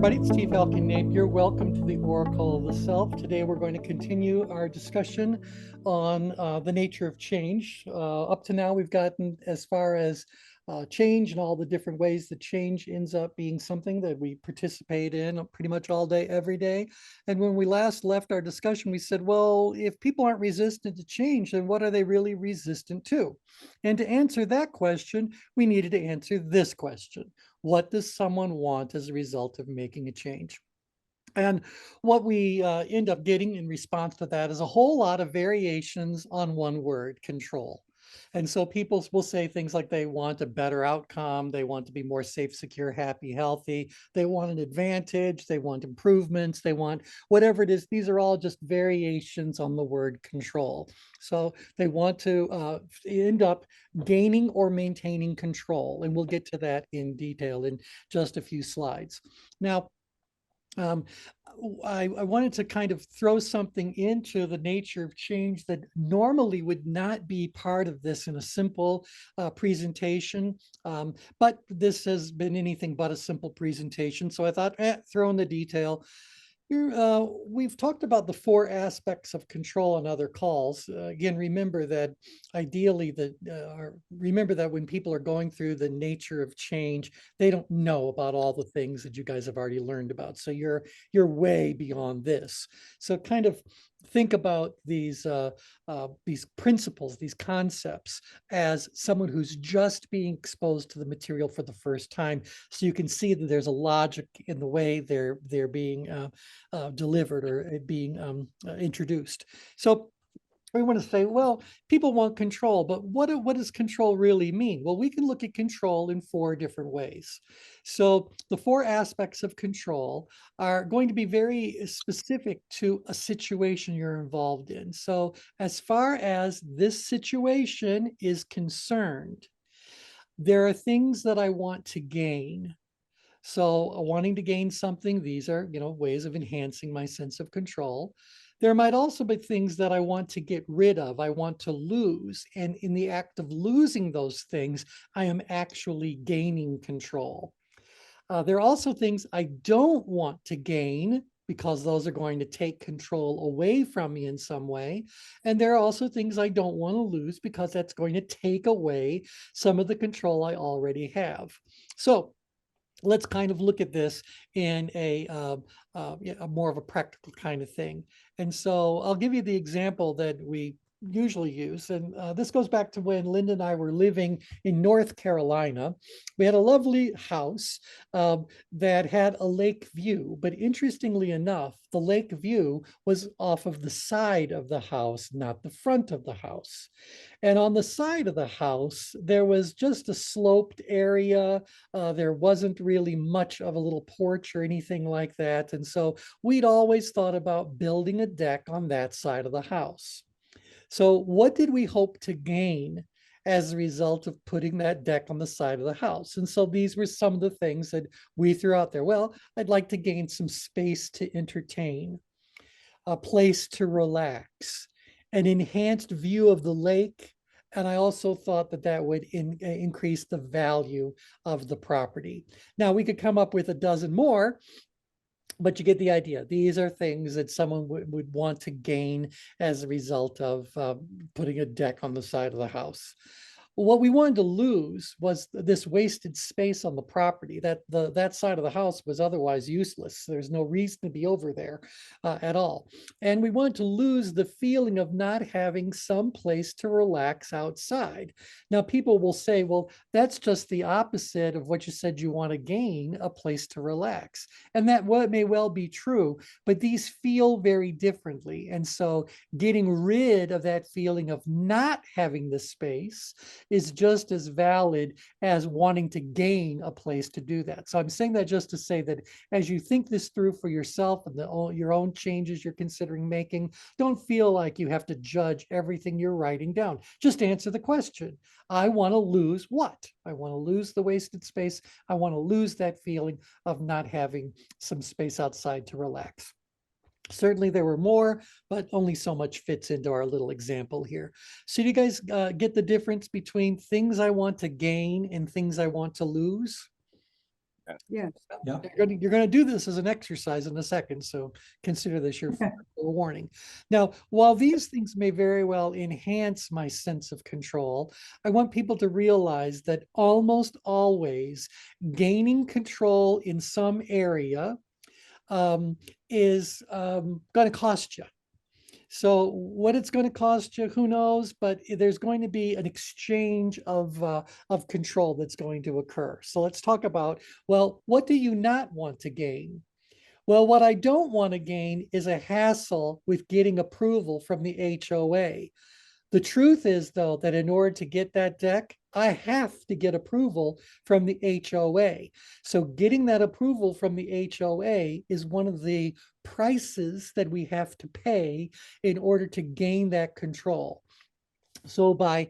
everybody, it's T Falcon Napier. Welcome to the Oracle of the Self. Today we're going to continue our discussion on the nature of change. Up to now we've gotten as far as change and all the different ways that change ends up being something that we participate in pretty much all day, every day. And when we last left our discussion, we said, well, if people aren't resistant to change, then what are they really resistant to? And to answer that question, we needed to answer this question. What does someone want as a result of making a change? And what we end up getting in response to that is a whole lot of variations on one word, control. And so people will say things like they want a better outcome, they want to be more safe, secure, happy, healthy, they want an advantage, they want improvements, they want whatever it is. These are all just variations on the word control. So they want to end up gaining or maintaining control. And we'll get to that in detail in just a few slides. Now, I wanted to kind of throw something into the nature of change that normally would not be part of this in a simple presentation, but this has been anything but a simple presentation. So I thought, throw in the detail. We've talked about the four aspects of control on other calls. Again, remember that ideally remember that when people are going through the nature of change, they don't know about all the things that you guys have already learned about. So you're way beyond this. So kind of think about these principles, these concepts, as someone who's just being exposed to the material for the first time. So you can see that there's a logic in the way they're being delivered or being introduced. So we want to say, well, people want control, but what does control really mean? Well, we can look at control in four different ways. So the four aspects of control are going to be very specific to a situation you're involved in. So as far as this situation is concerned, there are things that I want to gain. So wanting to gain something, these are, ways of enhancing my sense of control. There might also be things that I want to get rid of, I want to lose. And in the act of losing those things, I am actually gaining control. There are also things I don't want to gain because those are going to take control away from me in some way. And there are also things I don't want to lose because that's going to take away some of the control I already have. So let's kind of look at this in a more of a practical kind of thing. And so I'll give you the example that we usually use. And this goes back to when Linda and I were living in North Carolina. We had a lovely house that had a lake view, but interestingly enough, the lake view was off of the side of the house, not the front of the house. And on the side of the house, there was just a sloped area. There wasn't really much of a little porch or anything like that. And so we'd always thought about building a deck on that side of the house. So what did we hope to gain as a result of putting that deck on the side of the house? And so these were some of the things that we threw out there. Well, I'd like to gain some space to entertain, a place to relax, an enhanced view of the lake. And I also thought that that would increase the value of the property. Now, we could come up with a dozen more, but you get the idea. These are things that someone would want to gain as a result of putting a deck on the side of the house. What we wanted to lose was this wasted space on the property. That side of the house was otherwise useless. There's no reason to be over there at all. And we wanted to lose the feeling of not having some place to relax outside. Now, people will say, well, that's just the opposite of what you said you want to gain, a place to relax. And that may well be true, but these feel very differently. And so getting rid of that feeling of not having the space is just as valid as wanting to gain a place to do that. So I'm saying that just to say that as you think this through for yourself and your own changes you're considering making, don't feel like you have to judge everything you're writing down. Just answer the question. I want to lose what? I want to lose the wasted space. I want to lose that feeling of not having some space outside to relax. Certainly there were more, but only so much fits into our little example here. So do you guys get the difference between things I want to gain and things I want to lose? Yes. Yeah. You're going to do this as an exercise in a second, so consider this your warning. Now, while these things may very well enhance my sense of control, I want people to realize that almost always gaining control in some area is going to cost you. So what it's going to cost you, who knows? But there's going to be an exchange of control that's going to occur. So let's talk about, well, what do you not want to gain? Well, what I don't want to gain is a hassle with getting approval from the HOA. The truth is, though, that in order to get that deck, I have to get approval from the HOA. So getting that approval from the HOA is one of the prices that we have to pay in order to gain that control. So by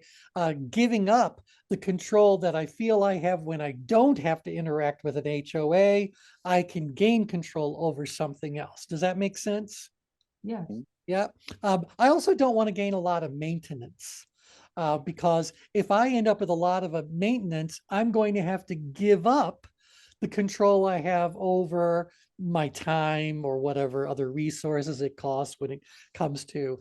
giving up the control that I feel I have when I don't have to interact with an HOA, I can gain control over something else. Does that make sense? Yes. Yeah. I also don't want to gain a lot of maintenance because if I end up with a lot of maintenance, I'm going to have to give up the control I have over my time or whatever other resources it costs when it comes to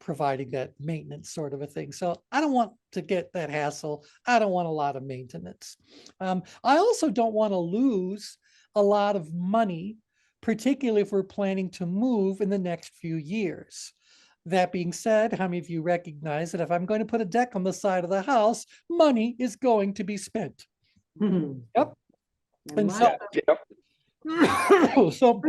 providing that maintenance sort of a thing. So I don't want to get that hassle. I don't want a lot of maintenance. I also don't want to lose a lot of money, particularly if we're planning to move in the next few years. That being said, how many of you recognize that if I'm going to put a deck on the side of the house, money is going to be spent? Yep. And so, so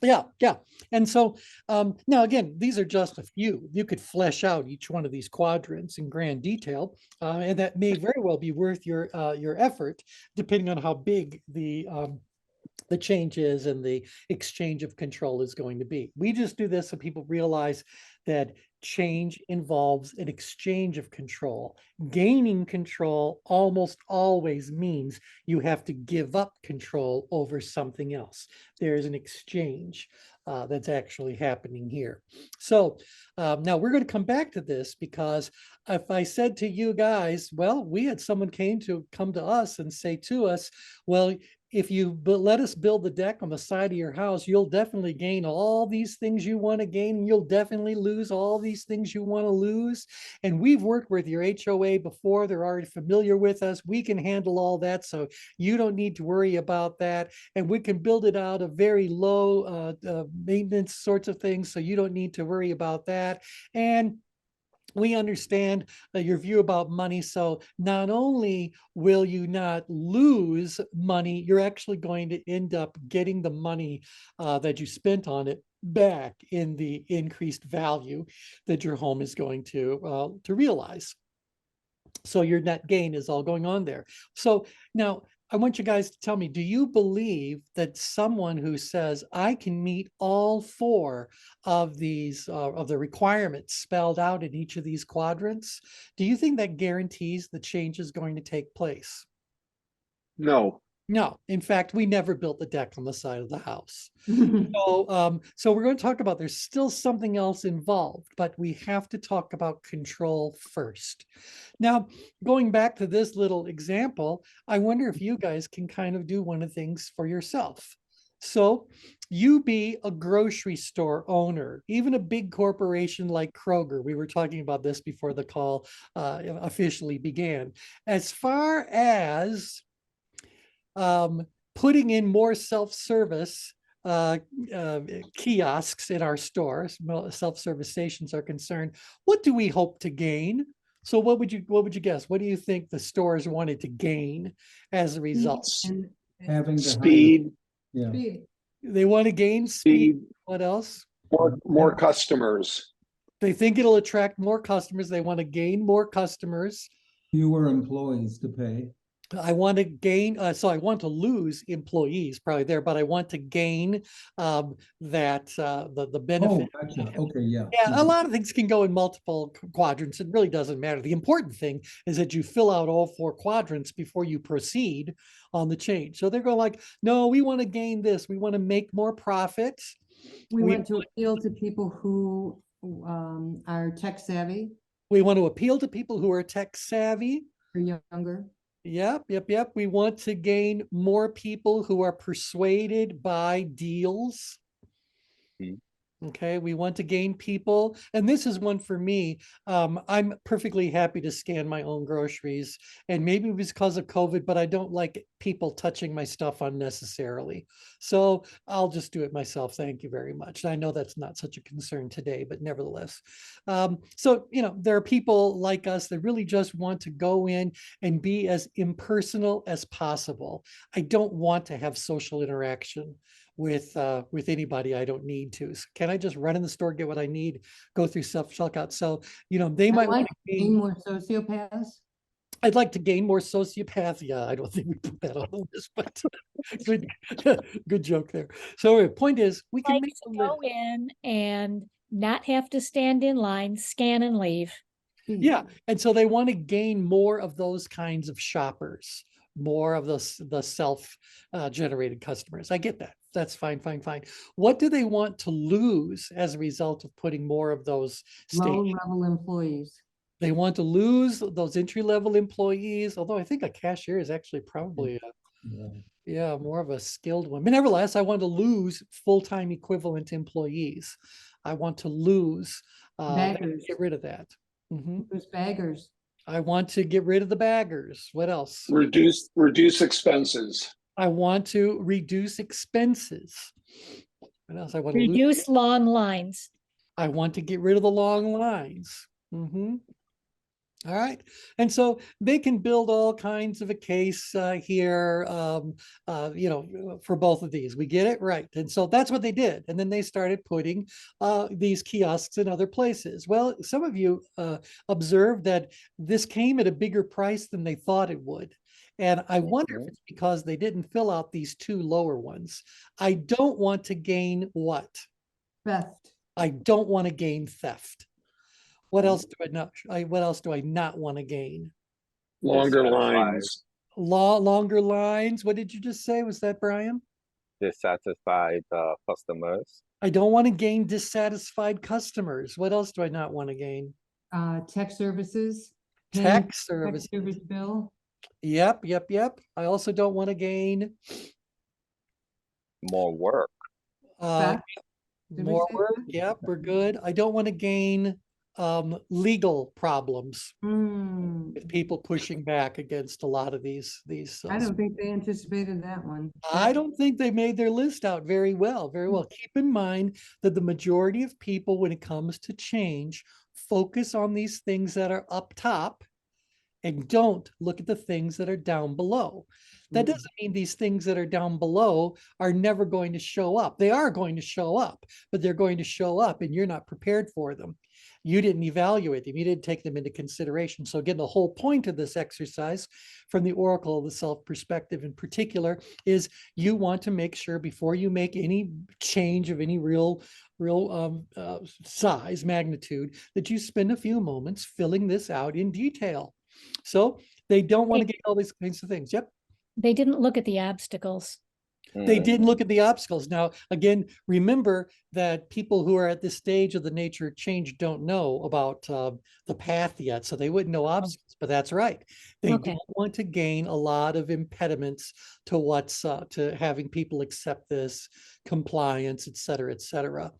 yeah. And so now again, these are just a few. You could flesh out each one of these quadrants in grand detail, and that may very well be worth your effort, depending on how big the changes and the exchange of control is going to be. We just do this so people realize that change involves an exchange of control. Gaining control almost always means you have to give up control over something else. There's an exchange that's actually happening here. So now we're going to come back to this because if I said to you guys, well, we had someone come to us and say to us, well, if you let us build the deck on the side of your house, you'll definitely gain all these things you want to gain, and you'll definitely lose all these things you want to lose. And we've worked with your HOA before. They're already familiar with us. We can handle all that. So you don't need to worry about that. And we can build it out of very low maintenance sorts of things. So you don't need to worry about that. And we understand your view about money. So not only will you not lose money, you're actually going to end up getting the money that you spent on it back in the increased value that your home is going to realize. So your net gain is all going on there. So now I want you guys to tell me, do you believe that someone who says, I can meet all four of these, of the requirements spelled out in each of these quadrants, do you think that guarantees the change is going to take place? No. No, in fact, we never built the deck on the side of the house. So we're going to talk about, there's still something else involved, but we have to talk about control first. Now, going back to this little example, I wonder if you guys can kind of do one of the things for yourself. So you be a grocery store owner, even a big corporation like Kroger. We were talking about this before the call officially began. As far as putting in more self-service kiosks in our stores, self-service stations are concerned, what do we hope to gain? So what would you guess? What do you think the stores wanted to gain as a result? Having Speed. Yeah. They want to gain speed. What else? More customers. They think it'll attract more customers. They want to gain more customers. Fewer employees to pay. I want to gain, so I want to lose employees probably there, but I want to gain that the benefit. Oh, gotcha. Okay, yeah. Yeah, a lot of things can go in multiple quadrants. It really doesn't matter. The important thing is that you fill out all four quadrants before you proceed on the change. So they're going like, no, we want to gain this. We want to make more profit. We want to appeal to people who are tech savvy. We want to appeal to people who are tech savvy. Or younger. Yep. We want to gain more people who are persuaded by deals. Mhm. Okay, we want to gain people, and this is one for me. I'm perfectly happy to scan my own groceries, and maybe it was because of COVID, but I don't like people touching my stuff unnecessarily. So I'll just do it myself. Thank you very much. I know that's not such a concern today, but nevertheless. So, there are people like us that really just want to go in and be as impersonal as possible. I don't want to have social interaction with anybody I don't need to. So can I just run in the store, get what I need, go through self checkout? So, they I might want like to gain gain, more sociopaths. I'd like to gain more sociopath. Yeah, I don't think we put that on the list, but good, good joke there. So point is, we can Like make to a go list. in and not have to stand in line, scan and leave. Yeah, and so they want to gain more of those kinds of shoppers, more of the self generated customers. I get that. That's fine. What do they want to lose as a result of putting more of those stations? Low-level employees. They want to lose those entry-level employees, although I think a cashier is actually probably more of a skilled one. But nevertheless, I want to lose full-time equivalent employees. I want to lose Baggers. get rid of that. Mhm. There's baggers. I want to get rid of the baggers. What else? Reduce expenses. I want to reduce expenses. What else? I want to lose. Reduce long lines. I want to get rid of the long lines. All right. And so they can build all kinds of a case here, for both of these. We get it right. And so that's what they did. And then they started putting these kiosks in other places. Well, some of you observed that this came at a bigger price than they thought it would. And I wonder if it's because they didn't fill out these two lower ones. I don't want to gain what? Theft. I don't want to gain theft. What else do I not? What else do I not want to gain? Longer Dissatisfied. lines. Longer lines. What did you just say? Was that Brian? Dissatisfied customers. I don't want to gain dissatisfied customers. What else do I not want to gain? Tech services. paying Tech tech services. service bill. Yep. I also don't want to gain More work. Theft. Did we more say work. that? Yep, we're good. I don't want to gain legal problems with people pushing back against a lot of these. I don't think they anticipated that one. I don't think they made their list out very well. Keep in mind that the majority of people, when it comes to change, focus on these things that are up top and don't look at the things that are down below. That Mhm. doesn't mean these things that are down below are never going to show up. They are going to show up, but they're going to show up and you're not prepared for them. You didn't evaluate them. You didn't take them into consideration. So again, the whole point of this exercise from the Oracle of the Self perspective in particular is you want to make sure before you make any change of any real size, magnitude, that you spend a few moments filling this out in detail. So they don't want to get all these kinds of things. Yep. They didn't look at the obstacles. They didn't look at the obstacles. Now, again, remember that people who are at this stage of the nature of change don't know about the path yet, so they wouldn't know obstacles, but that's right. They Okay. don't want to gain a lot of impediments to what's to having people accept this, compliance, et cetera, et cetera.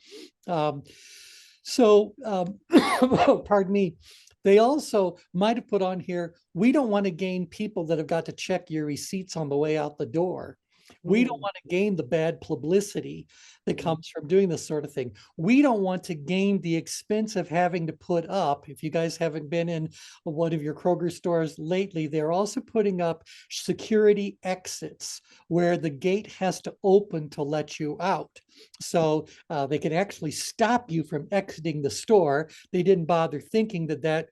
Pardon me. They also might have put on here, we don't want to gain people that have got to check your receipts on the way out the door. We don't want to gain the bad publicity that comes from doing this sort of thing. We don't want to gain the expense of having to put up, if you guys haven't been in one of your Kroger stores lately, they're also putting up security exits where the gate has to open to let you out. So they can actually stop you from exiting the store. They didn't bother thinking that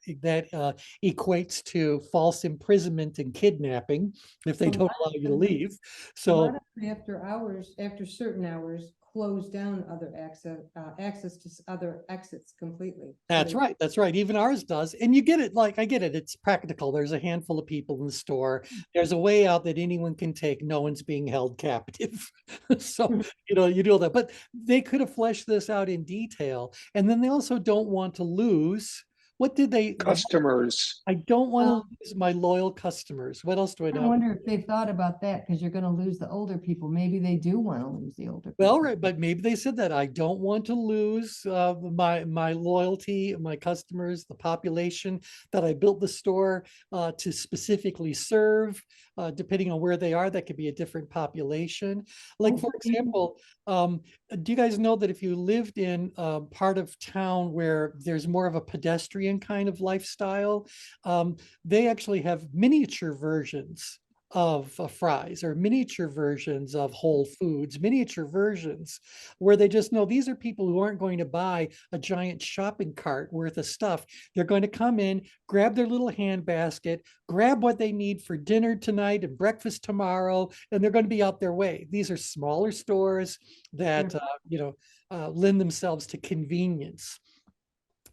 equates to false imprisonment and kidnapping if they don't allow you to leave. A So lot of them after certain hours, close down other access to other exits completely. So that's they- right. That's right. Even ours does. And you get it. Like, I get it. It's practical. There's a handful of people in the store. There's a way out that anyone can take. No one's being held captive. So, you do all that. But they could have fleshed this out in detail. And then they also don't want to lose what did they, Customers, I don't want Well- to lose my loyal customers. What else do I I not? wonder if they've thought about that, because you're gonna lose the older people. Maybe they do want to lose the older. Well, people. right, but maybe they said that I don't want to lose my loyalty, my customers, the population that I built the store to specifically serve. Depending on where they are, that could be a different population. Like, for Okay. example, do you guys know that if you lived in a part of town where there's more of a pedestrian kind of lifestyle, they actually have miniature versions of fries, or miniature versions of Whole Foods, miniature versions where they just know these are people who aren't going to buy a giant shopping cart worth of stuff. They're going to come in, grab their little hand basket, grab what they need for dinner tonight and breakfast tomorrow, and they're going to be out their way. These are smaller stores that, lend themselves to convenience.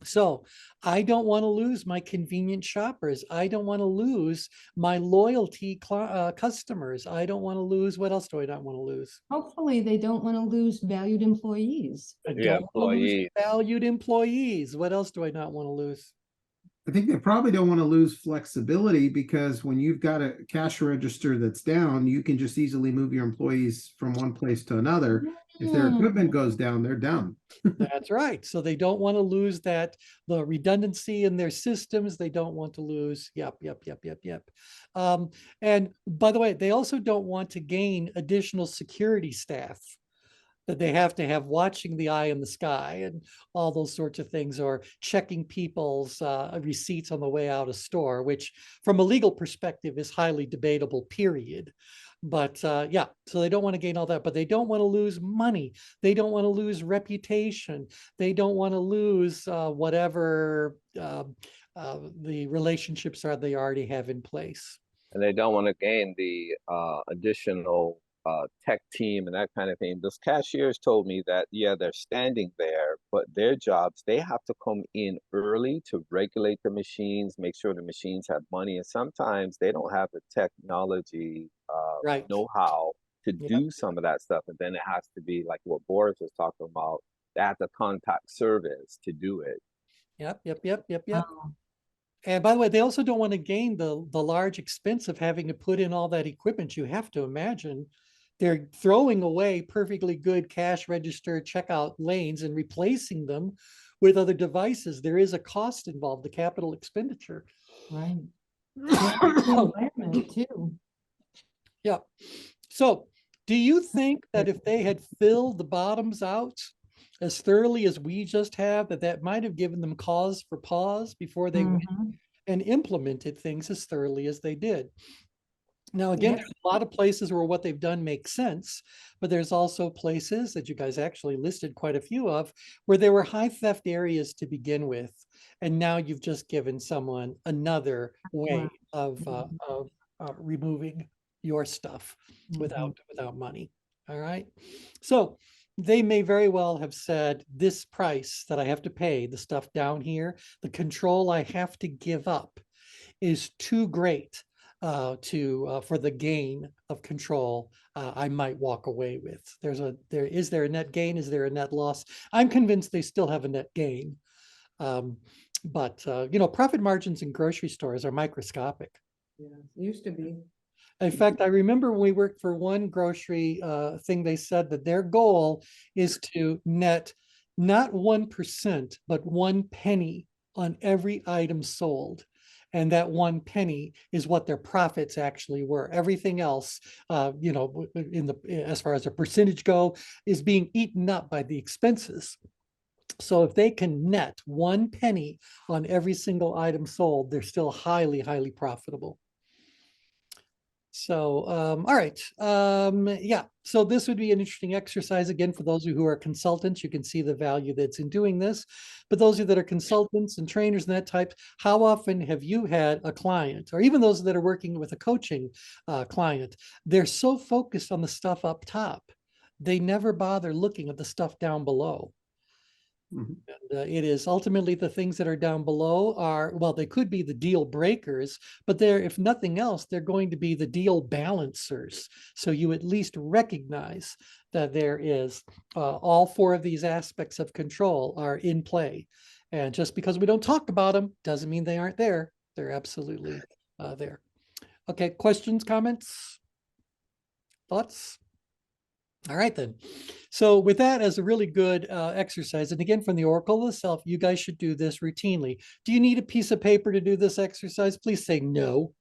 So I don't want to lose my convenient shoppers. I don't want to lose my loyalty customers. I don't want to lose, what else do I not want to lose? Hopefully, they don't want to lose valued employees. I Yeah, don't want to lose employees. valued employees. What else do I not want to lose? I think they probably don't want to lose flexibility, because when you've got a cash register that's down, you can just easily move your employees from one place to another. If their equipment goes down, they're down. That's right. So they don't want to lose that, the redundancy in their systems. They don't want to lose. Yep. And by the way, they also don't want to gain additional security staff that they have to have watching the eye in the sky and all those sorts of things, or checking people's receipts on the way out of store, which from a legal perspective is highly debatable, period. But yeah, so they don't want to gain all that, but they don't want to lose money. They don't want to lose reputation. They don't want to lose whatever the relationships are they already have in place. And they don't want to gain the additional tech team and that kind of thing. Those cashiers told me that, yeah, they're standing there, but their jobs, they have to come in early to regulate the machines, make sure the machines have money. And sometimes they don't have the technology Right. know-how to Yep. do some of that stuff. And then it has to be like what Boris was talking about. They have to contact service to do it. Yep. Um, And by the way, they also don't want to gain the large expense of having to put in all that equipment. You have to imagine they're throwing away perfectly good cash register checkout lanes and replacing them with other devices. There is a cost involved, the capital expenditure. Right. The environment too. Yeah. So do you think that if they had filled the bottoms out as thoroughly as we just have, that might have given them cause for pause before they went Mhm. and implemented things as thoroughly as they did? Now, again, Yes. there's a lot of places where what they've done makes sense, but there's also places that you guys actually listed quite a few of where there were high theft areas to begin with. And now you've just given someone another way of removing your stuff without money. All right. So they may very well have said, this price that I have to pay, the stuff down here, the control I have to give up is too great for the gain of control I might walk away with. Is there a net gain? Is there a net loss? I'm convinced they still have a net gain. But profit margins in grocery stores are microscopic. Yeah, used to be. In fact, I remember when we worked for one grocery thing, they said that their goal is to net not 1%, but 1 penny on every item sold. And that 1 penny is what their profits actually were. Everything else, as far as a percentage go, is being eaten up by the expenses. So if they can net 1 penny on every single item sold, they're still highly, highly profitable. So, all right. Yeah, so this would be an interesting exercise. Again, for those of you who are consultants, you can see the value that's in doing this. But those of you that are consultants and trainers and that type, how often have you had a client, or even those that are working with a coaching client, they're so focused on the stuff up top, they never bother looking at the stuff down below. Mhm. And it is ultimately the things that are down below well, they could be the deal breakers, but if nothing else, they're going to be the deal balancers. So you at least recognize that there is all 4 of these aspects of control are in play. And just because we don't talk about them doesn't mean they aren't there. They're absolutely there. Okay, questions, comments, thoughts? All right, then. So with that as a really good exercise, and again, from the Oracle itself, you guys should do this routinely. Do you need a piece of paper to do this exercise? Please say no.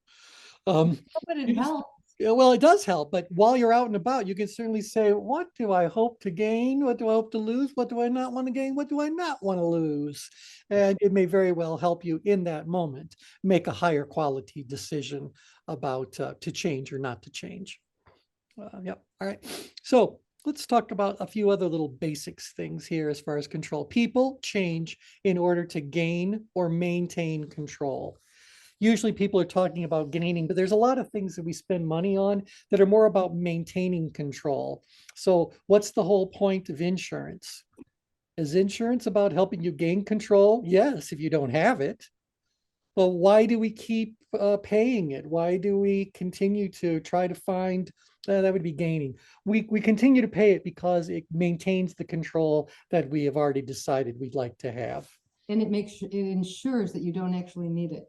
But you it just- helps. Yeah, well, it does help, but while you're out and about, you can certainly say, what do I hope to gain? What do I hope to lose? What do I not want to gain? What do I not want to lose? And it may very well help you in that moment make a higher quality decision about to change or not to change. Yep. All right. So let's talk about a few other little basics things here as far as control. People change in order to gain or maintain control. Usually people are talking about gaining, but there's a lot of things that we spend money on that are more about maintaining control. So what's the whole point of insurance? Is insurance about helping you gain control? Yes, if you don't have it. But why do we keep paying it? Why do we continue to try to find, that would be gaining. We continue to pay it because it maintains the control that we have already decided we'd like to have. And it ensures that you don't actually need it.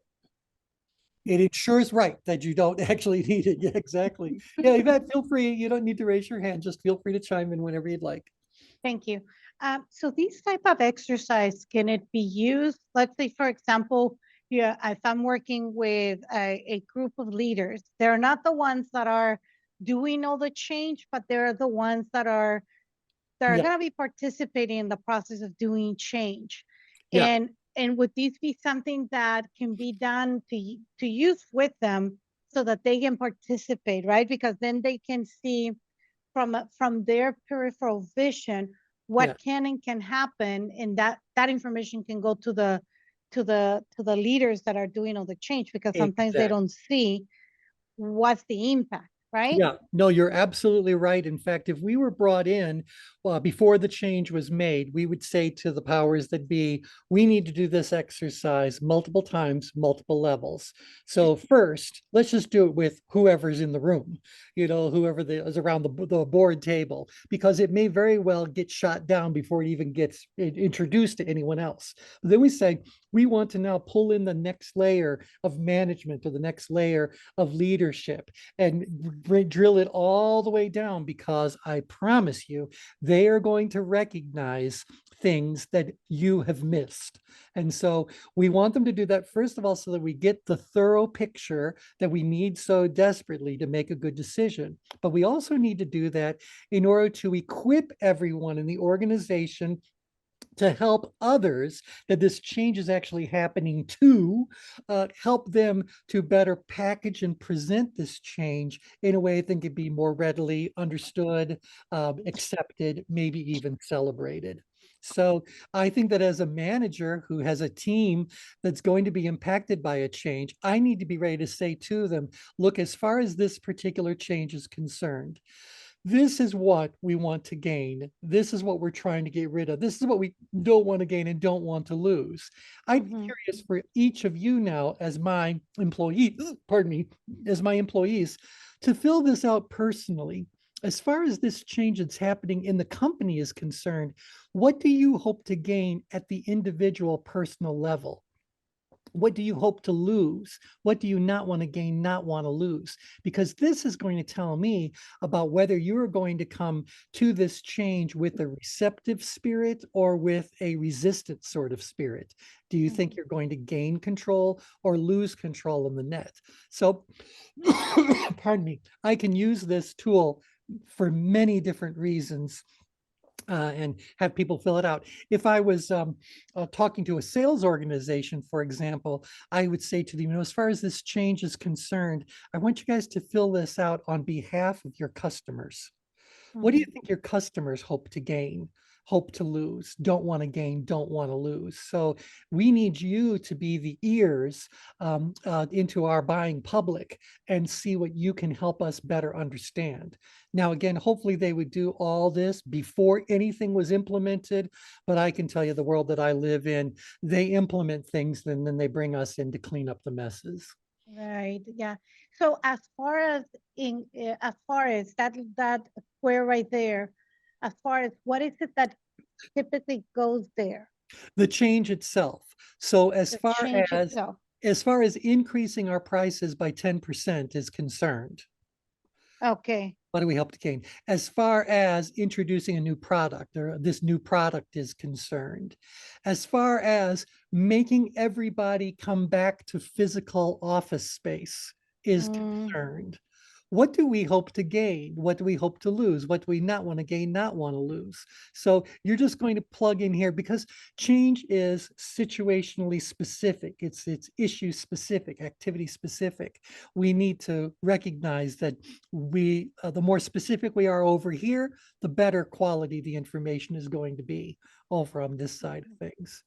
It ensures right that you don't actually need it. Yeah, exactly. Yeah, Yvette, feel free. You don't need to raise your hand. Just feel free to chime in whenever you'd like. Thank you. So these type of exercise, can it be used? Let's say, for example, yeah, if I'm working with a group of leaders, they're not the ones that are doing all the change, but they're the ones that are Yeah. going to be participating in the process of doing change. Yeah. And would these be something that can be done to use with them so that they can participate, right? Because then they can see from their peripheral vision what Yeah. can and can happen, and that information can go to the leaders that are doing all the change, because sometimes they Exactly. don't see what's the impact, right? Yeah, no, you're absolutely right. In fact, if we were brought in before the change was made, we would say to the powers that be, we need to do this exercise multiple times, multiple levels. So first, let's just do it with whoever's in the room, whoever is around the board table, because it may very well get shot down before it even gets introduced to anyone else. But then we say, we want to now pull in the next layer of management or the next layer of leadership and drill it all the way down, because I promise you, they are going to recognize things that you have missed. And so we want them to do that, first of all, so that we get the thorough picture that we need so desperately to make a good decision. But we also need to do that in order to equip everyone in the organization to help others that this change is actually happening to, help them to better package and present this change in a way that can be more readily understood, accepted, maybe even celebrated. So I think that as a manager who has a team that's going to be impacted by a change, I need to be ready to say to them, look, as far as this particular change is concerned, this is what we want to gain. This is what we're trying to get rid of. This is what we don't want to gain and don't want to lose. I'm curious for each of you now as my employee, pardon me, as my employees, to fill this out personally. As far as this change that's happening in the company is concerned, what do you hope to gain at the individual personal level? What do you hope to lose? What do you not want to gain, not want to lose? Because this is going to tell me about whether you're going to come to this change with a receptive spirit or with a resistant sort of spirit. Do you think you're going to gain control or lose control in the net? So, pardon me, I can use this tool for many different reasons. And have people fill it out. If I was talking to a sales organization, for example, I would say to them, as far as this change is concerned, I want you guys to fill this out on behalf of your customers. What do you think your customers hope to gain, hope to lose, don't want to gain, don't want to lose? So we need you to be the ears into our buying public and see what you can help us better understand. Now, again, hopefully they would do all this before anything was implemented, but I can tell you the world that I live in, they implement things and then they bring us in to clean up the messes. Right. Yeah. So as far as that square right there, as far as what is it that typically goes there? The change itself. So The change itself. as far as increasing our prices by 10% is concerned, Okay. what do we hope to gain? As far as introducing a new product or this new product is concerned, as far as making everybody come back to physical office space is concerned, what do we hope to gain? What do we hope to lose? What do we not want to gain, not want to lose? So you're just going to plug in here because change is situationally specific. It's issue specific, activity specific. We need to recognize that the more specific we are over here, the better quality the information is going to be over on this side of things.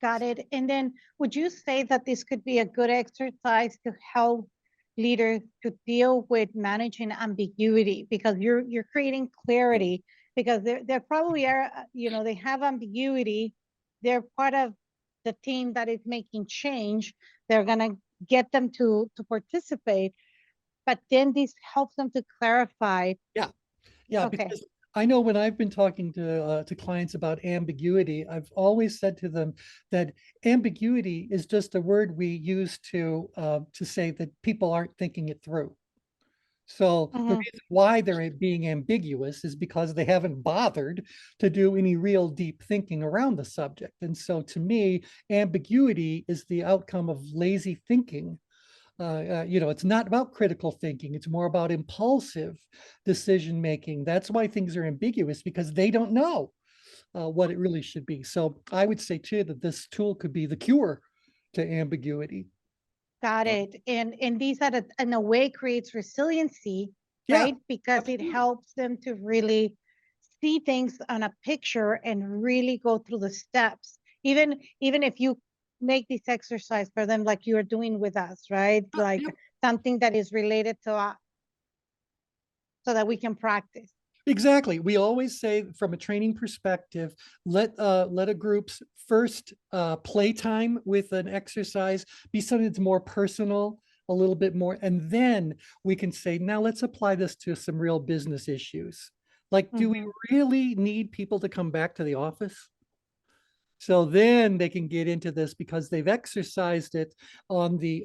Got it. And then would you say that this could be a good exercise to help leaders to deal with managing ambiguity, because you're creating clarity, because there probably are, they have ambiguity. They're part of the team that is making change. They're gonna get them to participate, but then this helps them to clarify. Yeah, Okay. because I know when I've been talking to clients about ambiguity, I've always said to them that ambiguity is just a word we use to say that people aren't thinking it through. So the reason why they're being ambiguous is because they haven't bothered to do any real deep thinking around the subject. And so to me, ambiguity is the outcome of lazy thinking. It's not about critical thinking. It's more about impulsive decision making. That's why things are ambiguous, because they don't know what it really should be. So I would say too that this tool could be the cure to ambiguity. Got it. And these that in a way creates resiliency, Yeah, right? Because it absolutely. helps them to really see things on a picture and really go through the steps. Even if you make this exercise for them like you're doing with us, right? Like Yep. something that is related to us so that we can practice. Exactly. We always say from a training perspective, let a group's first playtime with an exercise be something that's more personal, a little bit more, and then we can say, now let's apply this to some real business issues. Like, do we really need people to come back to the office? So then they can get into this because they've exercised it on the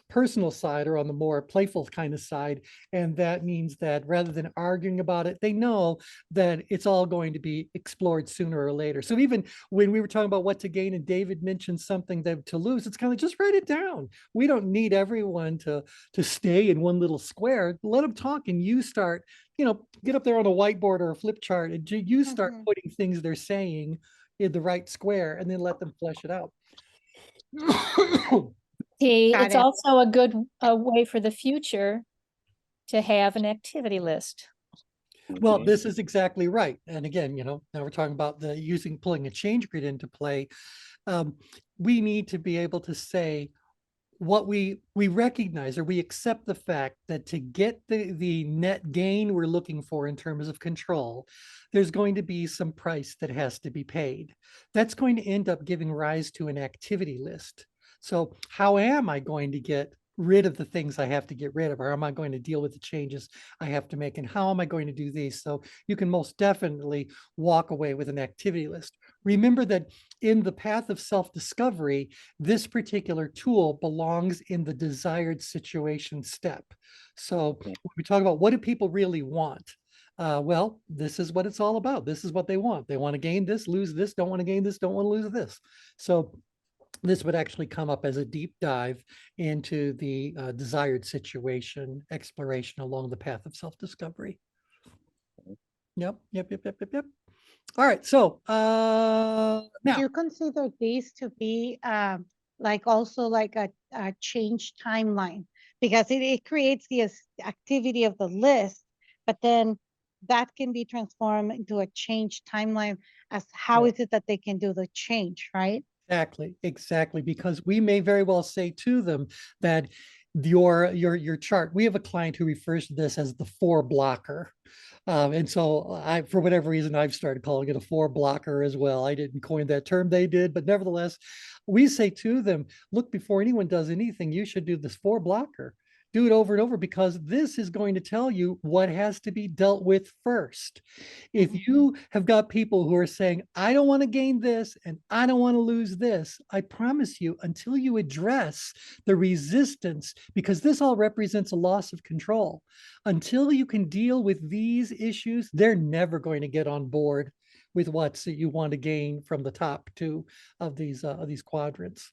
personal side or on the more playful kind of side. And that means that rather than arguing about it, they know that it's all going to be explored sooner or later. So even when we were talking about what to gain and David mentioned something that to lose, it's kind of just write it down. We don't need everyone to stay in one little square. Let them talk and you start, get up there on a whiteboard or a flip chart and you start putting things they're saying in the right square and then let them flesh it out. It's also a good way for the future to have an activity list. Well, this is exactly right. And again, now we're talking about pulling a change grid into play. We need to be able to say what we recognize, or we accept the fact that to get the net gain we're looking for in terms of control, there's going to be some price that has to be paid. That's going to end up giving rise to an activity list. So how am I going to get rid of the things I have to get rid of, or am I going to deal with the changes I have to make, and how am I going to do these? So you can most definitely walk away with an activity list. Remember that in the path of self-discovery, this particular tool belongs in the desired situation step. So when we talk about what do people really want, well, this is what it's all about. This is what they want. They want to gain this, lose this, don't want to gain this, don't want to lose this. So this would actually come up as a deep dive into the desired situation exploration along the path of self-discovery. Yep. All right. So now, do you consider these to be also like a change timeline? Because it creates the activity of the list, but then that can be transformed into a change timeline as how is it that they can do the change, right? Exactly, because we may very well say to them that your chart, we have a client who refers to this as the 4-blocker. And so for whatever reason, I've started calling it a 4-blocker as well. I didn't coin that term, they did, but nevertheless, we say to them, look, before anyone does anything, you should do this 4-blocker. Do it over and over, because this is going to tell you what has to be dealt with first. If you have got people who are saying, I don't want to gain this and I don't want to lose this, I promise you, until you address the resistance, because this all represents a loss of control, until you can deal with these issues, they're never going to get on board with what you want to gain from the top two of these quadrants.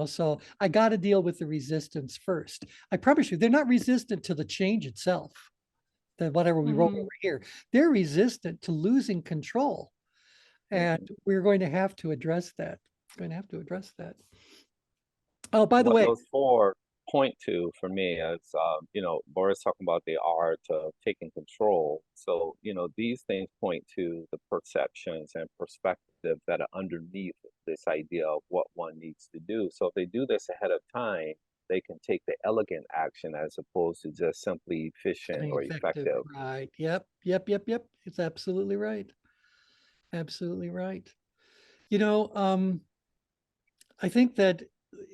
So I got to deal with the resistance first. I promise you, they're not resistant to the change itself, that whatever we wrote over here. They're resistant to losing control. And we're going to have to address that. We're going to have to address that. Oh, by the What way, those four point to for me is, Boris talking about the art of taking control. So, these things point to the perceptions and perspectives that are underneath this idea of what one needs to do. So if they do this ahead of time, they can take the elegant action as opposed to just simply efficient or effective. Right. Yep. It's absolutely right. Absolutely right. I think that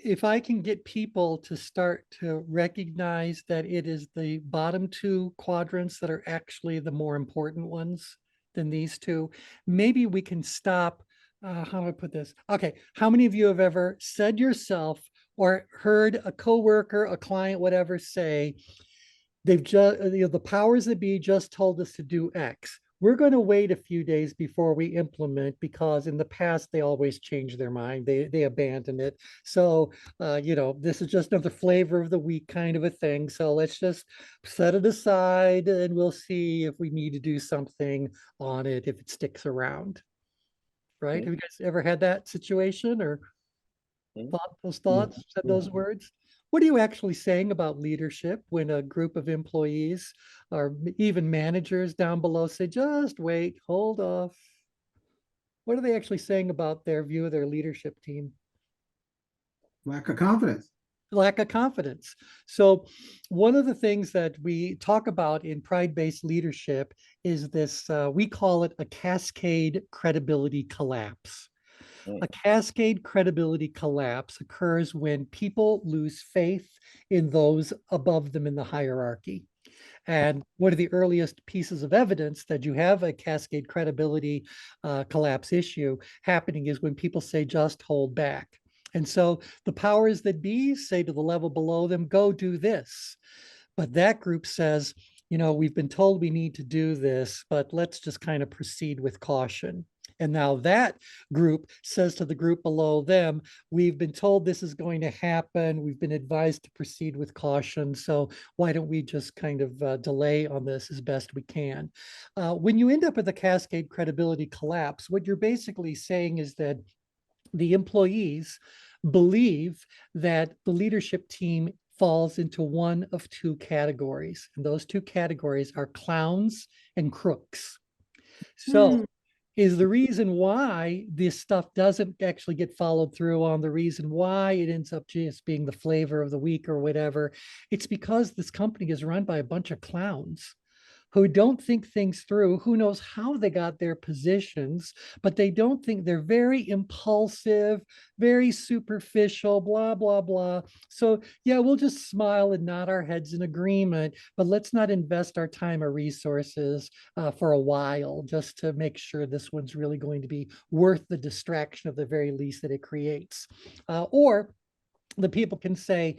if I can get people to start to recognize that it is the bottom two quadrants that are actually the more important ones than these two, maybe we can stop. How do I put this? Okay. How many of you have ever said yourself or heard a coworker, a client, whatever, say, they've just, the powers that be just told us to do X. We're going to wait a few days before we implement, because in the past they always change their mind. They abandon it. So, this is just another flavor of the week kind of a thing. So let's just set it aside and we'll see if we need to do something on it if it sticks around. Right? Have you guys ever had that situation or thought those thoughts, said those words? What are you actually saying about leadership when a group of employees or even managers down below say, just wait, hold off? What are they actually saying about their view of their leadership team? Lack of confidence. Lack of confidence. So one of the things that we talk about in pride-based leadership is this, we call it a cascade credibility collapse. A cascade credibility collapse occurs when people lose faith in those above them in the hierarchy. And one of the earliest pieces of evidence that you have a cascade credibility collapse issue happening is when people say, just hold back. And so the powers that be say to the level below them, go do this. But that group says, we've been told we need to do this, but let's just kind of proceed with caution. And now that group says to the group below them, we've been told this is going to happen. We've been advised to proceed with caution. So why don't we just kind of delay on this as best we can? When you end up with a cascade credibility collapse, what you're basically saying is that the employees believe that the leadership team falls into one of two categories. And those two categories are clowns and crooks. So is the reason why this stuff doesn't actually get followed through on, the reason why it ends up just being the flavor of the week or whatever, it's because this company is run by a bunch of clowns who don't think things through, who knows how they got their positions, but they don't think, they're very impulsive, very superficial, blah, blah, blah. So yeah, we'll just smile and nod our heads in agreement, but let's not invest our time or resources for a while just to make sure this one's really going to be worth the distraction of the very least that it creates. Or the people can say,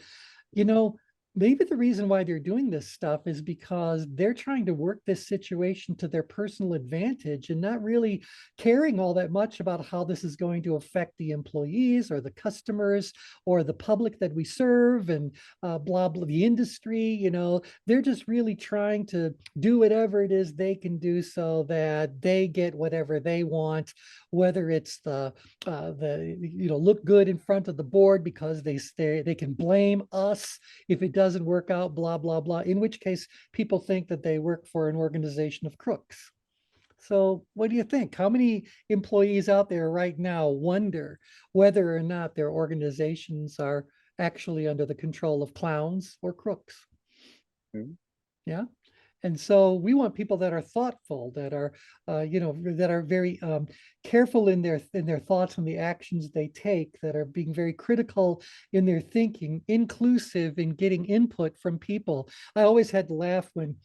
maybe the reason why they're doing this stuff is because they're trying to work this situation to their personal advantage and not really caring all that much about how this is going to affect the employees or the customers or the public that we serve and blah, blah, the industry. They're just really trying to do whatever it is they can do so that they get whatever they want, whether it's the look good in front of the board because they can blame us if it doesn't work out, blah, blah, blah, in which case people think that they work for an organization of crooks. So what do you think? How many employees out there right now wonder whether or not their organizations are actually under the control of clowns or crooks? Yeah. And so we want people that are thoughtful, that are, that are very careful in their thoughts and the actions they take, that are being very critical in their thinking, inclusive in getting input from people. I always had to laugh when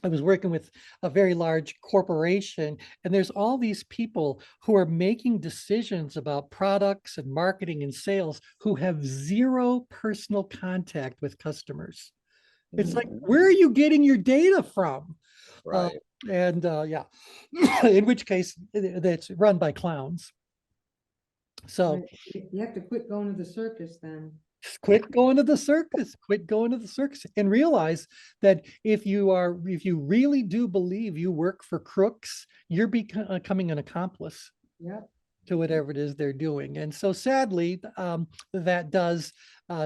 I was working with a very large corporation, and there's all these people who are making decisions about products and marketing and sales who have zero personal contact with customers. It's like, where are you getting your data from? Right. Yeah, in which case that's run by clowns. So Right. You have to quit going to the circus then. quit going to the circus, and realize that if you really do believe you work for crooks, you're becoming an accomplice Yep. to whatever it is they're doing. And so sadly, that does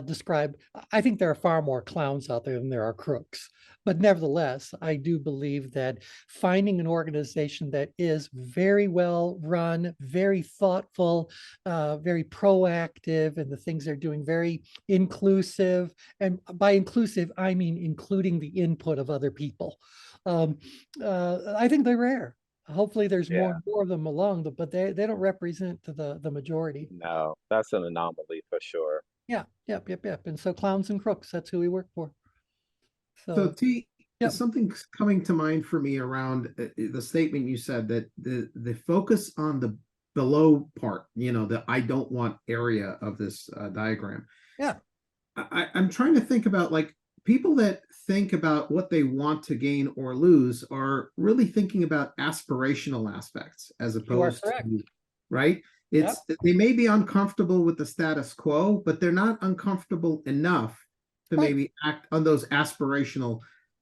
describe, I think there are far more clowns out there than there are crooks. But nevertheless, I do believe that finding an organization that is very well run, very thoughtful, very proactive, and the things they're doing very inclusive. And by inclusive, I mean including the input of other people. I think they're rare. Hopefully there's more Yeah. and more of them along, but they don't represent the majority. No, that's an anomaly for sure. Yeah, yep. And so clowns and crooks, that's who we work for. So So, T, yep. something's coming to mind for me around the statement you said that the focus on the below part, the I don't want area of this diagram. Yeah. I'm trying to think about like people that think about what they want to gain or lose are really thinking about aspirational aspects as You are opposed correct. to, right? They may be uncomfortable with the status quo, but they're not uncomfortable enough to Right. maybe act on those aspirational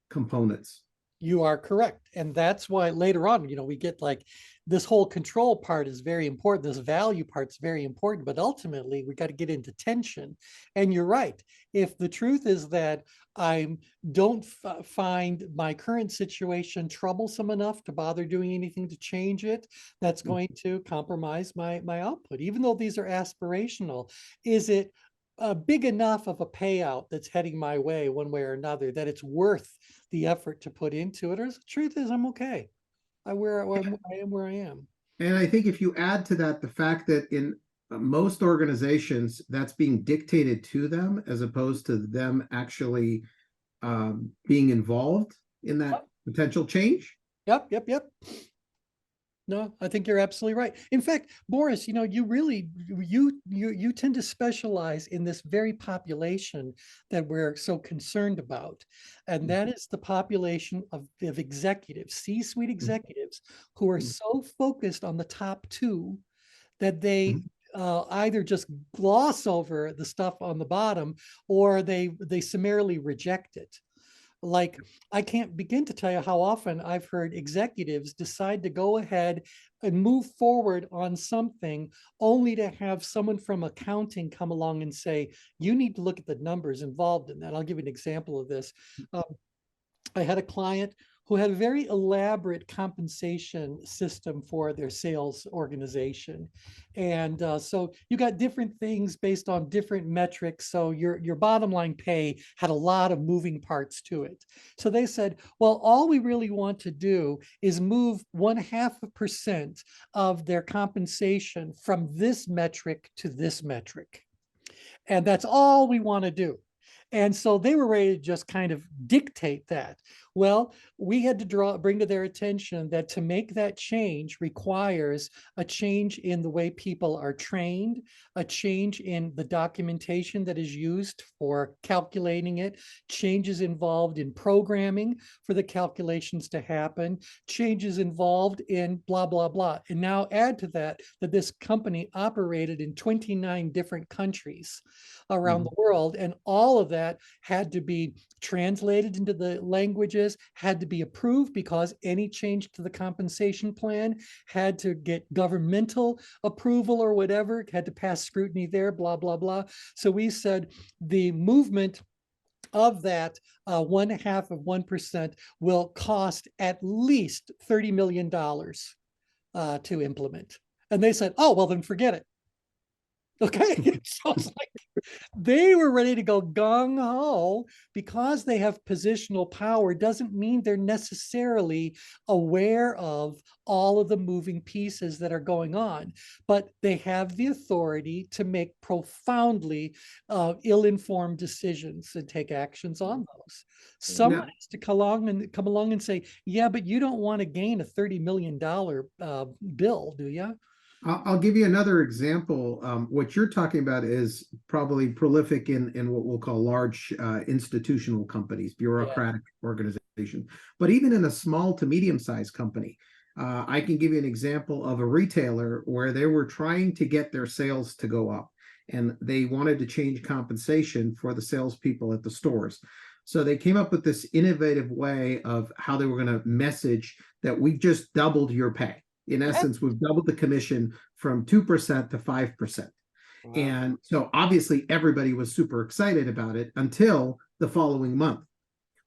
components. You are correct. And that's why later on, we get like this whole control part is very important. This value part's very important, but ultimately we got to get into tension. And you're right. If the truth is that I don't find my current situation troublesome enough to bother doing anything to change it, that's going to compromise my output. Even though these are aspirational, is it big enough of a payout that's heading my way one way or another that it's worth the effort to put into it? Or the truth is, I'm okay. I am where I am. And I think if you add to that the fact that in most organizations, that's being dictated to them as opposed to them actually being involved in that potential change. Yep. No, I think you're absolutely right. In fact, Boris, you really, you tend to specialize in this very population that we're so concerned about. And that is the population of executives, C-suite executives, who are so focused on the top two that they either just gloss over the stuff on the bottom, or they summarily reject it. Like, I can't begin to tell you how often I've heard executives decide to go ahead and move forward on something only to have someone from accounting come along and say, you need to look at the numbers involved in that. I'll give you an example of this. I had a client who had a very elaborate compensation system for their sales organization. And so you got different things based on different metrics. So your bottom line pay had a lot of moving parts to it. So they said, well, all we really want to do is move 0.5% of their compensation from this metric to this metric. And that's all we want to do. And so they were ready to just kind of dictate that. Well, we had to bring to their attention that to make that change requires a change in the way people are trained, a change in the documentation that is used for calculating it, changes involved in programming for the calculations to happen, changes involved in blah, blah, blah. And now add to that this company operated in 29 different countries around the world, and all of that had to be translated into the languages, had to be approved because any change to the compensation plan had to get governmental approval or whatever, had to pass scrutiny there, blah, blah, blah. So we said the movement of that 0.5% will cost at least $30 million to implement. And they said, oh, well, then forget it. Okay, so it's like they were ready to go gung ho. Because they have positional power doesn't mean they're necessarily aware of all of the moving pieces that are going on, but they have the authority to make profoundly ill-informed decisions and take actions on those. Someone has to come along and say, yeah, but you don't want to gain a $30 million bill, do you? I'll give you another example. What you're talking about is probably prolific in what we'll call large institutional companies, bureaucratic organization. But even in a small to medium-sized company, I can give you an example of a retailer where they were trying to get their sales to go up, and they wanted to change compensation for the salespeople at the stores. So they came up with this innovative way of how they were going to message that we just doubled your pay. In essence, we've doubled the commission from 2% to 5%. Wow. And so obviously everybody was super excited about it until the following month,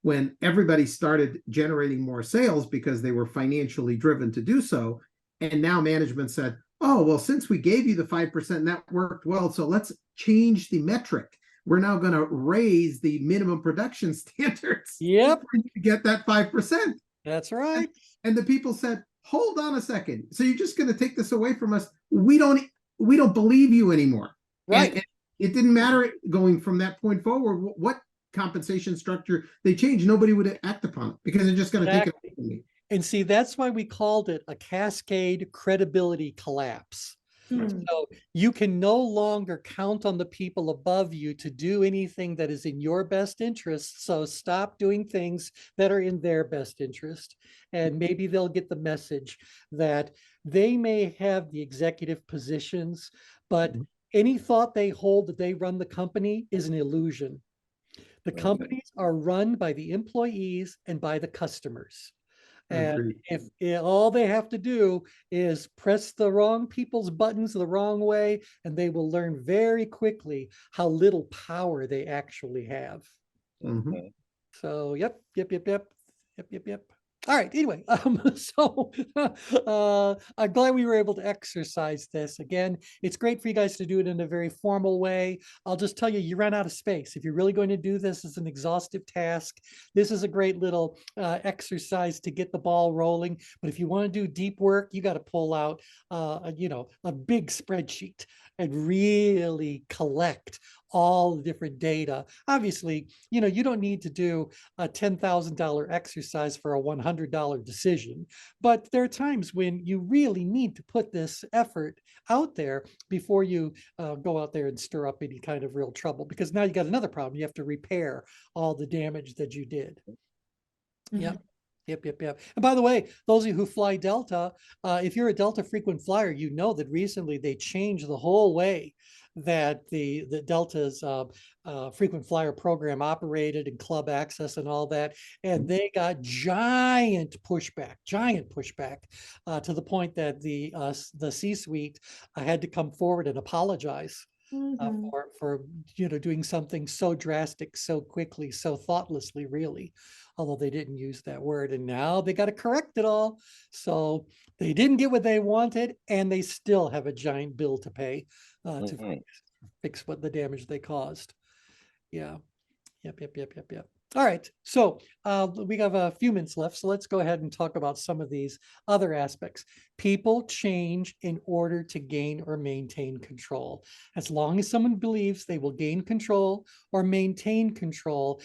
when everybody started generating more sales because they were financially driven to do so. And now management said, oh, well, since we gave you the 5% and that worked well, so let's change the metric. We're now going to raise the minimum production standards. Yep. To get that 5%. That's right. And the people said, hold on a second. So you're just going to take this away from us? We don't believe you anymore. Right. And it didn't matter going from that point forward what compensation structure they changed. Nobody would act upon it because they're just going to take it away from me. And see, that's why we called it a cascade credibility collapse. So you can no longer count on the people above you to do anything that is in your best interest. So stop doing things that are in their best interest. And maybe they'll get the message that they may have the executive positions, but any thought they hold that they run the company is an illusion. The companies are run by the employees and by the customers. And if all they have to do is press the wrong people's buttons the wrong way, and they will learn very quickly how little power they actually have. So, yep. All right. Anyway, so I'm glad we were able to exercise this. Again, it's great for you guys to do it in a very formal way. I'll just tell you, you run out of space. If you're really going to do this as an exhaustive task, this is a great little exercise to get the ball rolling. But if you want to do deep work, you got to pull out, a big spreadsheet and really collect all the different data. Obviously, you don't need to do a $10,000 exercise for a $100 decision, but there are times when you really need to put this effort out there before you go out there and stir up any kind of real trouble, because now you got another problem. You have to repair all the damage that you did. Yep. And by the way, those of you who fly Delta, if you're a Delta frequent flyer, you know that recently they changed the whole way that the Delta's frequent flyer program operated and club access and all that. And they got giant pushback to the point that the C-suite had to come forward and apologize. For doing something so drastic, so quickly, so thoughtlessly, really, although they didn't use that word. And now they got to correct it all. So they didn't get what they wanted, and they still have a giant bill to pay to fix what the damage they caused. Yeah. Yep. All right, so we have a few minutes left, so let's go ahead and talk about some of these other aspects. People change in order to gain or maintain control. As long as someone believes they will gain control or maintain control,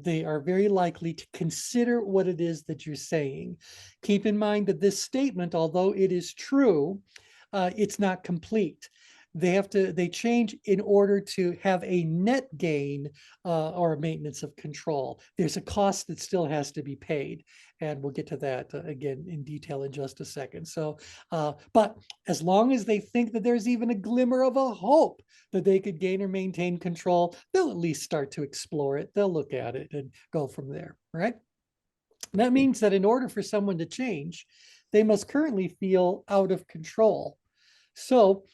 they are very likely to consider what it is that you're saying. Keep in mind that this statement, although it is true, it's not complete. They change in order to have a net gain or a maintenance of control. There's a cost that still has to be paid. And we'll get to that again in detail in just a second. So, but as long as they think that there's even a glimmer of a hope that they could gain or maintain control, they'll at least start to explore it. They'll look at it and go from there, right? And that means that in order for someone to change, they must currently feel out of control. So,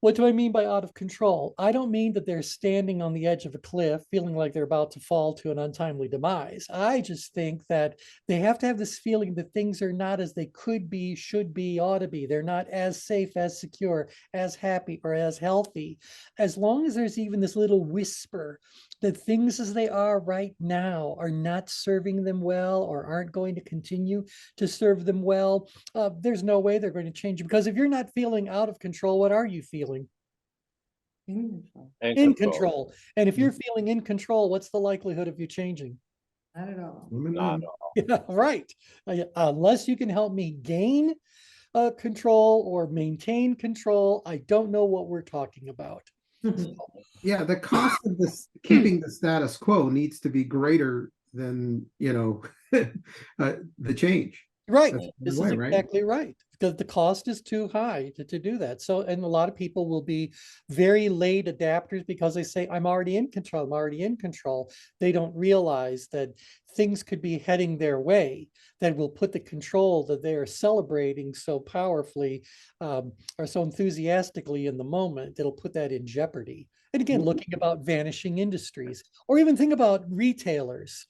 What do I mean by out of control? I don't mean that they're standing on the edge of a cliff, feeling like they're about to fall to an untimely demise. I just think that they have to have this feeling that things are not as they could be, should be, ought to be. They're not as safe, as secure, as happy, or as healthy. As long as there's even this little whisper that things as they are right now are not serving them well or aren't going to continue to serve them well, there's no way they're going to change. Because if you're not feeling out of control, what are you feeling? In control. And In control. control. And if you're feeling in control, what's the likelihood of you changing? Not at all. Not at all. Yeah, right. Unless you can help me gain control or maintain control, I don't know what we're talking about. Yeah, the cost of this keeping the status quo needs to be greater than, the change. Right. That's the This way, is right? exactly right. Because the cost is too high to do that. So, and a lot of people will be very late adapters because they say, I'm already in control. I'm already in control. They don't realize that things could be heading their way that will put the control that they are celebrating so powerfully or so enthusiastically in the moment, that'll put that in jeopardy. And again, looking about vanishing industries, or even think about retailers.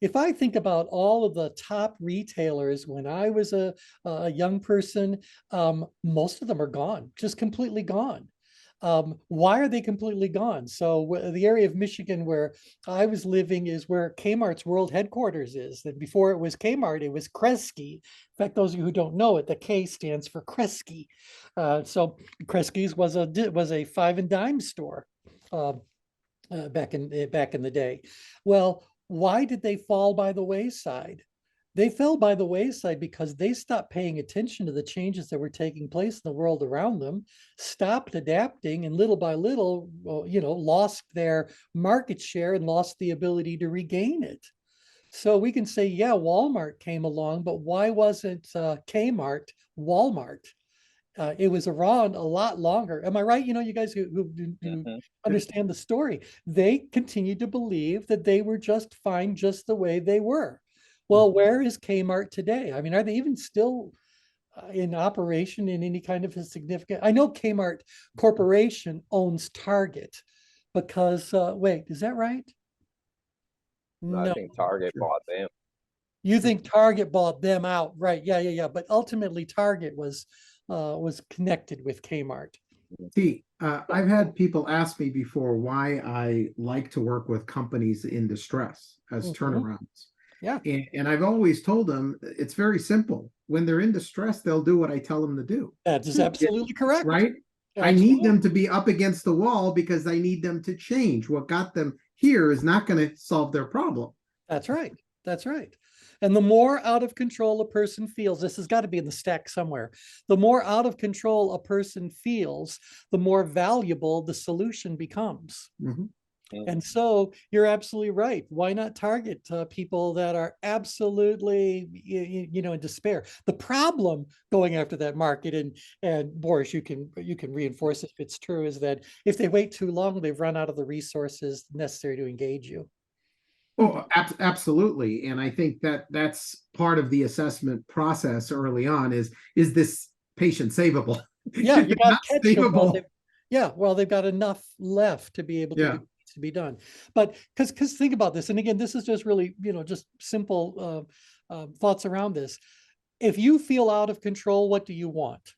If I think about all of the top retailers when I was a young person, most of them are gone, just completely gone. Why are they completely gone? So the area of Michigan where I was living is where Kmart's world headquarters is. And before it was Kmart, it was Kresge. In fact, those of you who don't know it, the K stands for Kresge. So Kresge's was a five and dime store back in the day. Well, why did they fall by the wayside? They fell by the wayside because they stopped paying attention to the changes that were taking place in the world around them, stopped adapting, and little by little, lost their market share and lost the ability to regain it. So we can say, yeah, Walmart came along, but why wasn't Kmart Walmart? It was around a lot longer. Am I right? You guys who understand the story, they continued to believe that they were just fine, just the way they were. Well, where is Kmart today? I mean, are they even still in operation in any kind of a significant? I know Kmart Corporation owns Target because, wait, is that right? No, I think Target bought them. You think Target bought them out, right? Yeah. But ultimately, Target was connected with Kmart. See, I've had people ask me before why I like to work with companies in distress as turnarounds. Yeah. And I've always told them it's very simple. When they're in distress, they'll do what I tell them to do. That is absolutely correct. Right? Absolutely. I need them to be up against the wall because I need them to change. What got them here is not going to solve their problem. That's right. That's right. And the more out of control a person feels, this has got to be in the stack somewhere. The more out of control a person feels, the more valuable the solution becomes. And so you're absolutely right. Why not target people that are absolutely, in despair? The problem going after that market, and Boris, you can reinforce if it's true, is that if they wait too long, they've run out of the resources necessary to engage you. Oh, absolutely. And I think that that's part of the assessment process early on is this patient savable? Yeah, you got to catch them. Savable. They've got enough left to be able to do to be done. But because think about this, and again, this is just really, just simple thoughts around this. If you feel out of control, what do you want?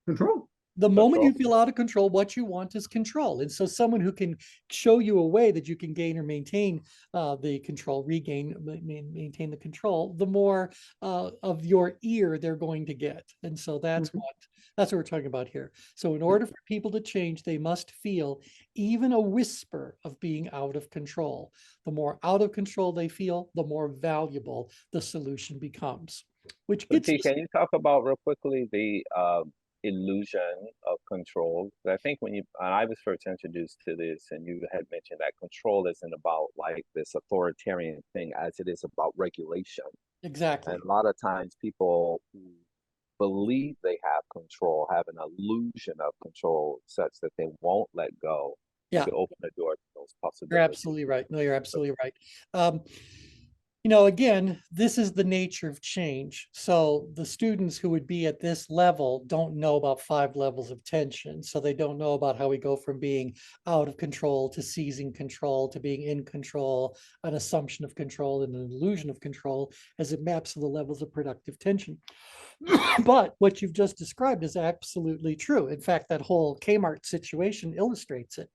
Control. The moment you feel out of control, what you want is control. And so someone who can show you a way that you can gain or maintain the control, maintain the control, the more of your ear they're going to get. And so that's what we're talking about here. So in order for people to change, they must feel even a whisper of being out of control. The more out of control they feel, the more valuable the solution becomes. Which gets Can you talk about real quickly the illusion of control? I think when I was first introduced to this, and you had mentioned that control isn't about like this authoritarian thing as it is about regulation. Exactly. And a lot of times people who believe they have control have an illusion of control such that they won't let go to open the door to those possibilities. You're absolutely right. No, you're absolutely right. You know, again, this is the nature of change. So the students who would be at this level don't know about 5 levels of tension. So they don't know about how we go from being out of control to seizing control to being in control, an assumption of control and an illusion of control as it maps to the levels of productive tension. But what you've just described is absolutely true. In fact, that whole Kmart situation illustrates it.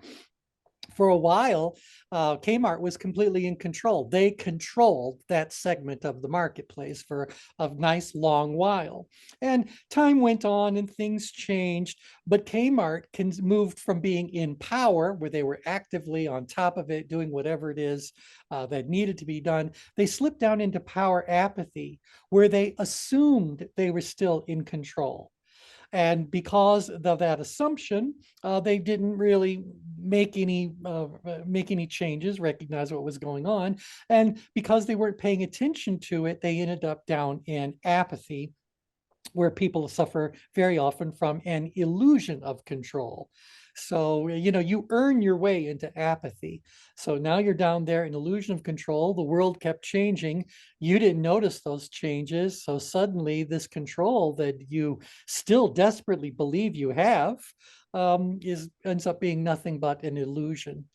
For a while, Kmart was completely in control. They controlled that segment of the marketplace for a nice long while. And time went on and things changed, but Kmart moved from being in power, where they were actively on top of it, doing whatever it is that needed to be done. They slipped down into power apathy, where they assumed they were still in control. And because of that assumption, they didn't really make any changes, recognize what was going on. And because they weren't paying attention to it, they ended up down in apathy, where people suffer very often from an illusion of control. So, you know, you earn your way into apathy. So now you're down there in illusion of control. The world kept changing. You didn't notice those changes. So suddenly this control that you still desperately believe you have ends up being nothing but an illusion.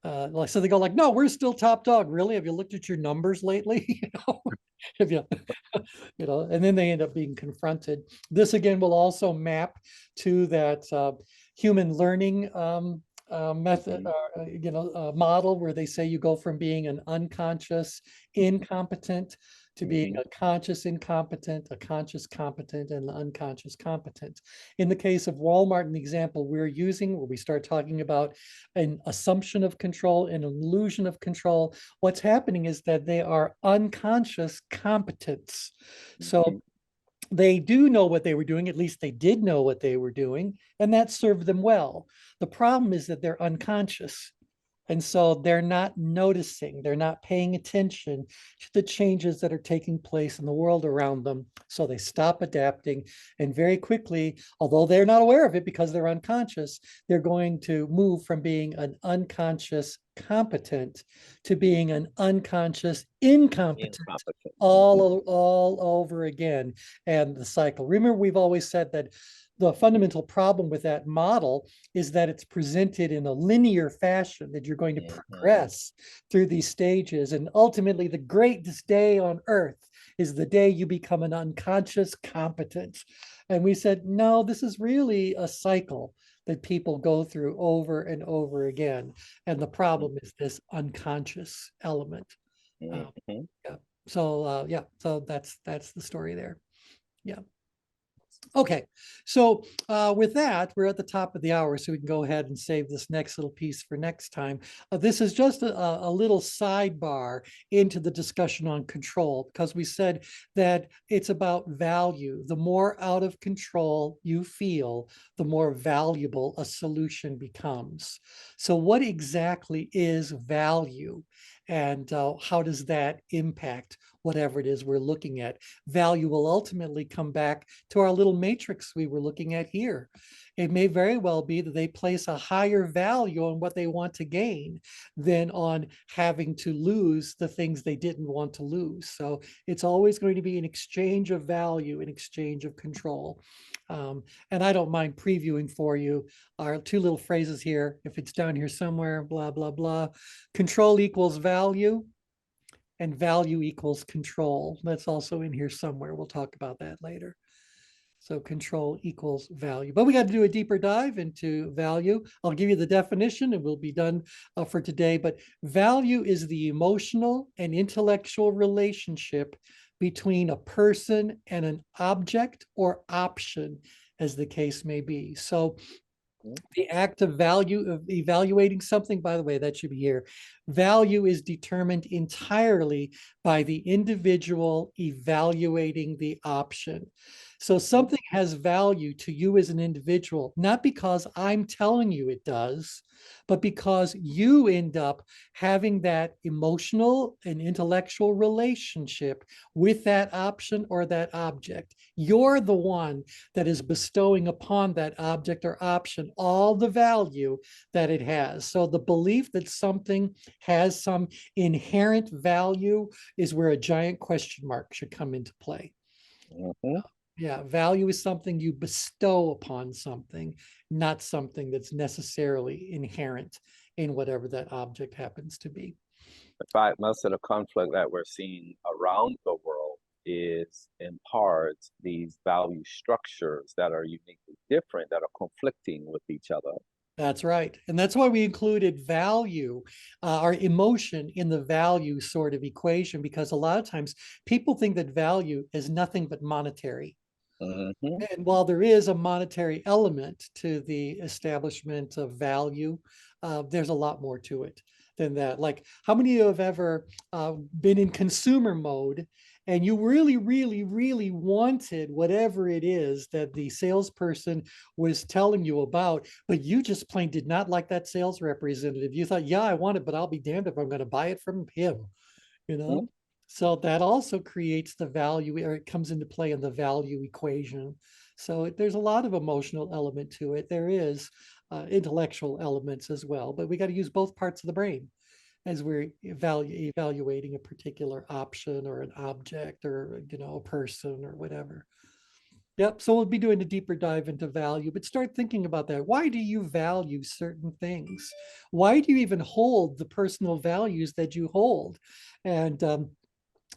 So they go like, no, we're still top dog. Really? Have you looked at your numbers lately? Have you, and then they end up being confronted. This again will also map to that human learning method, model, where they say you go from being an unconscious incompetent to being a conscious incompetent, a conscious competent, and an unconscious competent. In the case of Walmart, in the example we're using, where we start talking about an assumption of control, an illusion of control, what's happening is that they are unconscious competence. So they do know what they were doing, at least they did know what they were doing, and that served them well. The problem is that they're unconscious. And so they're not noticing, they're not paying attention to the changes that are taking place in the world around them. So they stop adapting, and very quickly, although they're not aware of it because they're unconscious, they're going to move from being an unconscious competent to being an unconscious incompetent. All over again. And the cycle. Remember, we've always said that the fundamental problem with that model is that it's presented in a linear fashion, that you're going to progress through these stages. And ultimately, the greatest day on earth is the day you become an unconscious competent. And we said, no, this is really a cycle that people go through over and over again. And the problem is this unconscious element. So that's the story there. Yeah. Okay, so with that, we're at the top of the hour, so we can go ahead and save this next little piece for next time. This is just a little sidebar into the discussion on control, because we said that it's about value. The more out of control you feel, the more valuable a solution becomes. So what exactly is value? And how does that impact whatever it is we're looking at? Value will ultimately come back to our little matrix we were looking at here. It may very well be that they place a higher value on what they want to gain than on having to lose the things they didn't want to lose. So it's always going to be an exchange of value, an exchange of control. And I don't mind previewing for you our 2 little phrases here. If it's down here somewhere, blah, blah, blah. Control equals value, and value equals control. That's also in here somewhere. We'll talk about that later. So control equals value. But we got to do a deeper dive into value. I'll give you the definition and we'll be done for today. But value is the emotional and intellectual relationship between a person and an object or option, as the case may be. So the act of evaluating something, by the way, that should be here. Value is determined entirely by the individual evaluating the option. So something has value to you as an individual, not because I'm telling you it does, but because you end up having that emotional and intellectual relationship with that option or that object. You're the one that is bestowing upon that object or option all the value that it has. So the belief that something has some inherent value is where a giant question mark should come into play. Mhm. Yeah, value is something you bestow upon something, not something that's necessarily inherent in whatever that object happens to be. In fact, most of the conflict that we're seeing around the world is in parts these value structures that are uniquely different, that are conflicting with each other. That's right. And that's why we included value, our emotion in the value sort of equation, because a lot of times people think that value is nothing but monetary. Mhm. And while there is a monetary element to the establishment of value, there's a lot more to it than that. Like, how many of you have ever been in consumer mode and you really, really, really wanted whatever it is that the salesperson was telling you about, but you just plain did not like that sales representative. You thought, yeah, I want it, but I'll be damned if I'm going to buy it from him, you know? Mhm. So that also creates the value, or it comes into play in the value equation. So there's a lot of emotional element to it. There is intellectual elements as well, but we got to use both parts of the brain as we're evaluating a particular option or an object or, you know, a person or whatever. Yep. So we'll be doing a deeper dive into value, but start thinking about that. Why do you value certain things? Why do you even hold the personal values that you hold? And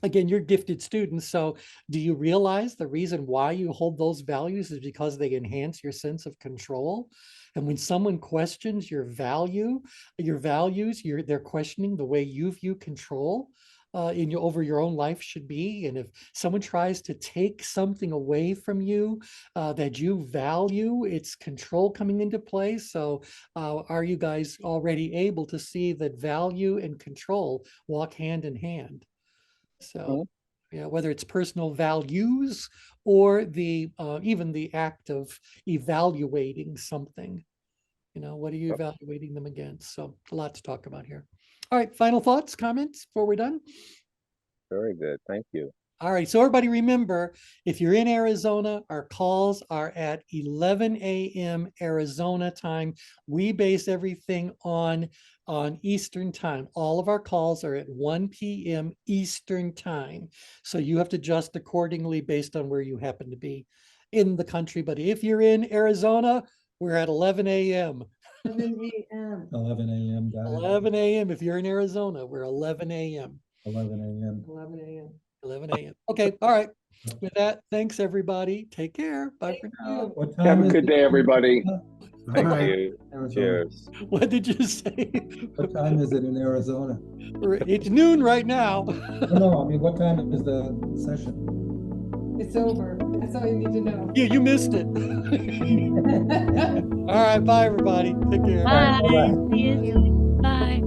again, you're gifted students. So do you realize the reason why you hold those values is because they enhance your sense of control? And when someone questions your values, they're questioning the way you view control over your own life should be. And if someone tries to take something away from you that you value, it's control coming into play. So are you guys already able to see that value and control walk hand in hand? So, yeah, whether it's personal values or the even the act of evaluating something, you know, what are you evaluating them against? So, a lot to talk about here. All right, final thoughts, comments before we're done? Very good. Thank you. All right, so everybody remember, if you're in Arizona, our calls are at 11 a.m. Arizona time. We base everything on Eastern time. All of our calls are at 1 p.m. Eastern time. So you have to adjust accordingly based on where you happen to be in the country. But if you're in Arizona, we're at 11 a.m. 11 a.m. 11 a.m. Got it. 11 a.m. If you're in Arizona, we're 11 a.m. 11 a.m. 11 a.m. 11 a.m. Okay, all right. With that, thanks everybody. Take care. Bye for now. What Have time a is good it day, in everybody. Thank Bye. you. Arizona? Cheers. What did you say? What time is it in Arizona? It's noon right now. No, I mean, what time is the session? It's over. That's all you need to know. You missed it. All right, bye everybody. Take care. Bye. Bye-bye. See you soon. Bye.